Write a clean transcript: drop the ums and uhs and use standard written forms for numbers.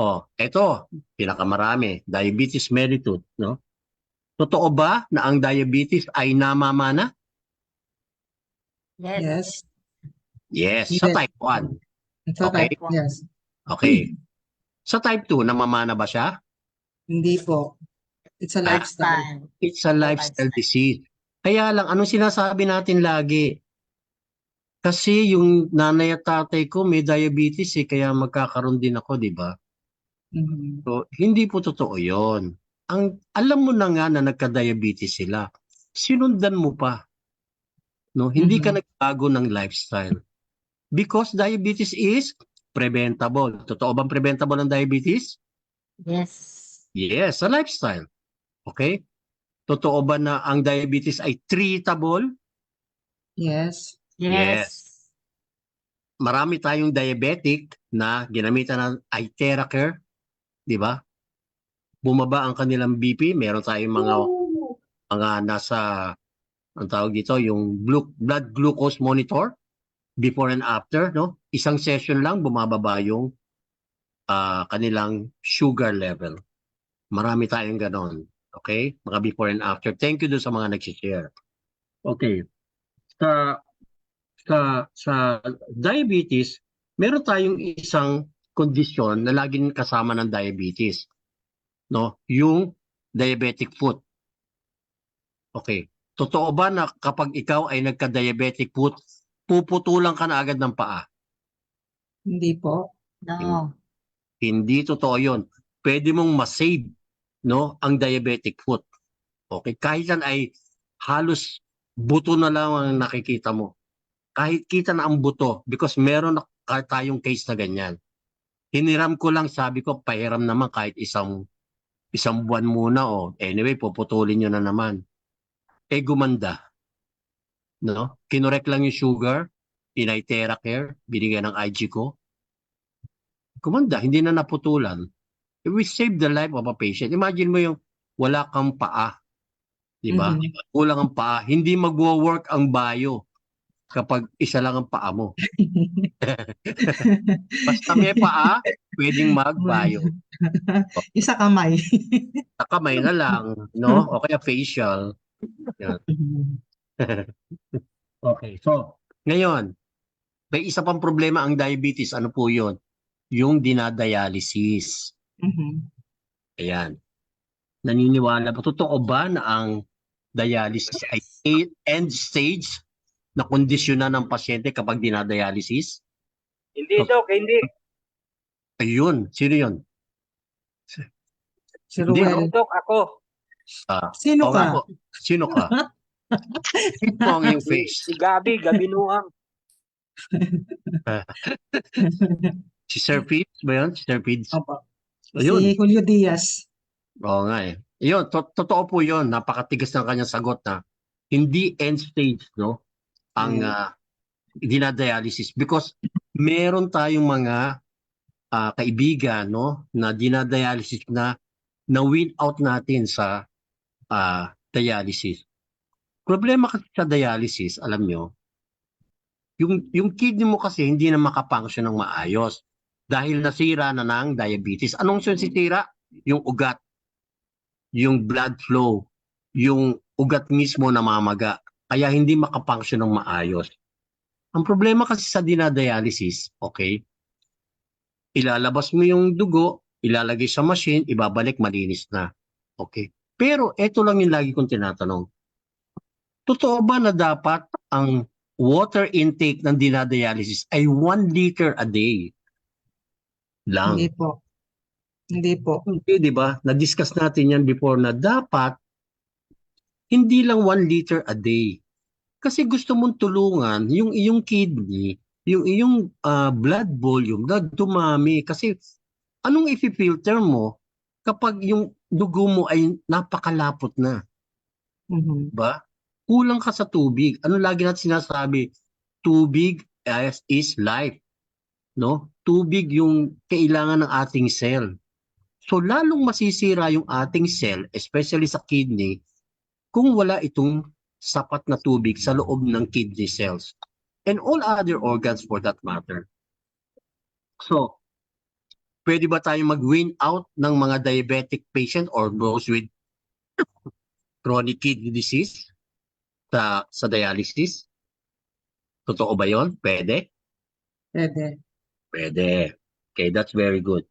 Oh, eto, pinakamarami, diabetes mellitus, no? Totoo ba na ang diabetes ay namamana? Yes. Yes. Yes, sa Yes. type 1. Sa Okay? type, yes. Okay. Sa type 2, namamana ba siya? Hindi po. It's a Ah, lifestyle. Lifestyle. it's a lifestyle Lifestyle. disease. Kaya lang, anong sinasabi natin lagi? Kasi yung nanay at tatay ko may diabetes kaya magkakaroon din ako, di ba? Mhm. So, hindi po totoo yon. Alam mo na nga na nagka-diabetes sila. Sinundan mo pa, no? Hindi ka Mhm. nagbago ng lifestyle. Because diabetes is preventable. Totoo bang preventable ang diabetes? Yes. Yes, sa lifestyle. Okay? Totoo ba na ang diabetes ay treatable? Yes. Yes. Yes. Marami tayong diabetic na ginamitan ng iTeracare, di ba? Bumaba ang kanilang BP, meron tayong mga nasa ang tawag dito, yung blood glucose monitor before and after, no? Isang session lang bumababa yung kanilang sugar level. Marami tayong ganon. Okay? Mga before and after. Thank you doon sa mga nag-share. Okay. Sa sa diabetes, meron tayong isang kondisyon na laging kasama ng diabetes, no? Yung diabetic foot. Okay. Totoo ba na kapag ikaw ay nagka-diabetic foot, puputulan ka na agad ng paa? Hindi po. No. Hindi totoo 'yon. Pwede mong ma-save, no, ang diabetic foot. Okay? Kahit yan ay halos buto na lang ang nakikita mo. Kahit kita na ang buto because meron na tayong case na ganyan. Hiniram ko lang, sabi ko, pahiram naman kahit isang buwan muna o anyway, puputulin nyo na naman. Eh, gumanda. No? Kinorek lang yung sugar, in-Theracare, binigyan ng IG ko. Gumanda, hindi na naputulan. We save the life of a patient. Imagine mo yung wala kang paa, di ba? Mhm. Kulang ang paa, hindi magwo-work ang bio kapag isa lang ang paa mo. Basta may paa, pwedeng mag-bio. Isa kamay. Sa kamay na lang, no? O kaya facial. Yan. Okay, so, ngayon, may isa pang problema ang diabetes. Ano po yun? Yung dinadialysis. Mhm. Ayan. Naniniwala ba? Totoo ba na ang dialysis ay end stage na kondisyon na ng pasyente kapag dinadialysis? Hindi, Dok, hindi. Ayun. Sino yun? Si Hindi, Ako, no? Ruel. Dok, ako. Sino Oo nga ka? po. Sino ka? Tingnan mo ang iyong Si, face. si Gabi Nuang. Si Sir Pids ba yun? Si Sir Pids. Opo. Ayun. Si Julio Diaz. Oo nga eh. Yun, totoo po yun. Napakatigas ng kanyang sagot na hindi end stage, no? Ang dinadialysis because meron tayong mga kaibigan, no, na dinadialysis na win out natin sa dialysis. Problema kasi sa dialysis, alam nyo, yung kidney mo kasi hindi na makapunction ng maayos dahil nasira na ng diabetes. Anong sira? Yung ugat, yung blood flow, yung ugat mismo namamaga. Kaya hindi makapunction ng maayos. Ang problema kasi sa dinadialysis, okay, ilalabas mo yung dugo, ilalagay sa machine, ibabalik, malinis na. Okay. Pero ito lang yung lagi kong tinatanong. Totoo ba na dapat ang water intake ng dinadialysis ay 1 liter a day Hindi lang? po. Hindi po. Hindi, di ba? Na-discuss natin yan before na dapat hindi lang 1 liter a day. Kasi gusto mong tulungan yung iyong kidney, yung iyong blood volume na dumami. Kasi anong ifi-filter mo kapag yung dugo mo ay napakalapot na, Mhm. ba? Kulang ka sa tubig. Ano lagi natin sinasabi? Tubig is life, no? Tubig yung kailangan ng ating cell. So lalong masisira yung ating cell, especially sa kidney, kung wala itong sapat na tubig sa loob ng kidney cells and all other organs for that matter. So, Pwede ba tayo mag-win out ng mga diabetic patient or those with chronic kidney disease sa dialysis? Totoo ba yon? Pwede? Pwede. Pwede. Okay, that's very good.